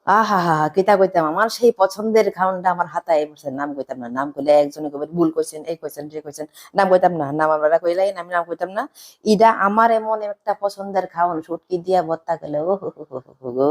আহা হা হা কিতা কইতাম, আমার সেই পছন্দের খাউনটা আমার হাতায় বসে। নাম কইতাম না, নাম কইলে একজনে কইবে ভুল কইছেন, এই কইছেন, যে কইছেন। নাম কইতাম না, নাম আমরা কইলাই আমি নাম কইতাম না। ইডা আমার এমন একটা পছন্দের খাওন, শুটকি দিয়া ভর্তা করলে ও হো হো হো হো হো গো,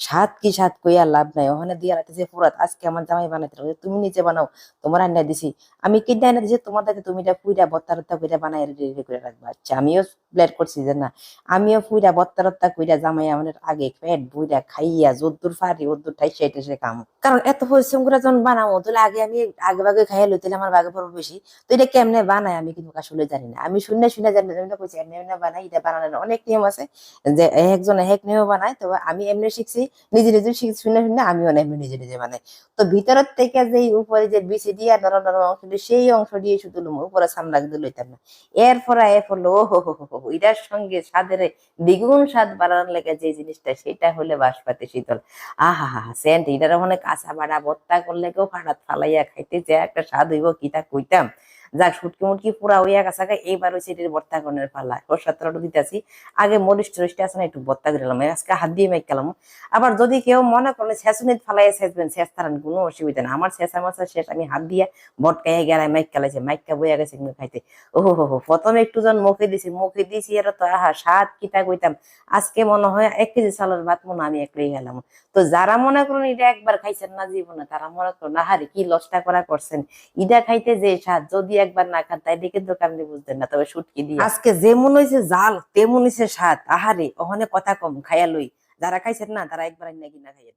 স্বাদ কি স্বাদ কইয়া লাভ নাই। ওখানে দিয়া রাখতেছে ফুরাত, আজকে আমার জামাই বানাইতে হবে, তুমি নিজে বানাও, তোমার আন্না দিছি। আমি কিনে আইনা দিছি তোমার দাকে, তুমি এটা পুইরা ভর্তা টর্তা কইরা বানাই রেডি করে রাখবা। আচ্ছা আমিও প্ল্যান করছি যে না, আমিও ফুইরা ভর্তা টর্তা কইরা জামাই আমাদের আগে পেট বুইরা খাইয়া যদ্দুর পারি ওদ্দুর ঠাইসে ঠাইসে খামো। কারণ এত পরিশ্রম করে যখন বানাবো, তাহলে আগে আমি আগে ভাগে খাইয়া লই, তাহলে আমার ভাগে পড়বো বেশি। তো এটা কেমনে বানায় আমি কিন্তু আসলে জানি না, আমি শুনে শুনে জানি না। আমি না কইছি এমনি এমনি বানাই, এটা বানানোর অনেক নিয়ম আছে, যে একজন এক নিয়ম বানায়। তো আমি এমনি শিখছি, নিজে নিজে শিখছি, শুনে শুনে আমিও না এমনি নিজে নিজে বানাই। তো ভিতরের থেকে যে উপরে যে বিচি দিয়া নরম নরম অংশ দিয়ে, সেই অংশ দিয়ে শুধু লুমো, উপরে সামলা কিন্তু লইতাম না। এরপর ও হো হো হো হো, এটার সঙ্গে স্বাদের দ্বিগুণ স্বাদ বাড়ানোর লেগে যে জিনিসটা, সেটা হলে বাঁশপাতি শীতল। আহা হা হা সেন্ট, এটার মানে কাঁচা বাড়া ভর্তা করলে কেউ ফাটাত ফালাইয়া খাইতে যে একটা স্বাদ হইব কিতা কইতাম। যাক শুটকি মুটকি পুরা হইয়া গেছে গা, এইবার হচ্ছে এটির ভর্তা করার পালা। সরষের তেলটা দিতেছি, আগে মরিচ টরিচটা আছে না একটু ভর্তা করে দিলাম, আজকে হাত দিয়ে মেঘ গেলাম। আবার যদি কেউ মনে করেন ছেঁচুনিত ফালাইয়া ছেঁচবেন, ছেঁচ তারান কোনো অসুবিধা না, আমার ছেঁচা মাছা শেষ, আমি হাত দিয়ে ভটকাইয়া গেলায় মাইক কালাইছে, মাইকটা বইয়া গেছে কিন্তু খাইতে। ওহো হো হো, প্রথমে একটু যখন মুখে দিছি এরা তো আহা স্বাদ কিতা কইতাম। আজকে মনে হয় 1 কেজি চালের ভাত মনে হয় আমি একলাই গেলাম। তো যারা মনে করুন এটা একবার খাইছেন না জীবনে, তারা মনে করুন আহারে কি লসটা করা করছেন। ইটা খাইতে যে স্বাদ, যদি একবার না খান তাই কিন্তু কামড়ে বুঝতেন না। তবে শুটকি দিয়ে আজকে যেমন হয়েছে জাল, তেমন হয়েছে স্বাদ। আহারে ওখানে কথা কম, খাইয়া লই। যারা খাইছেন না তারা একবার না কিনা খাইয়েন।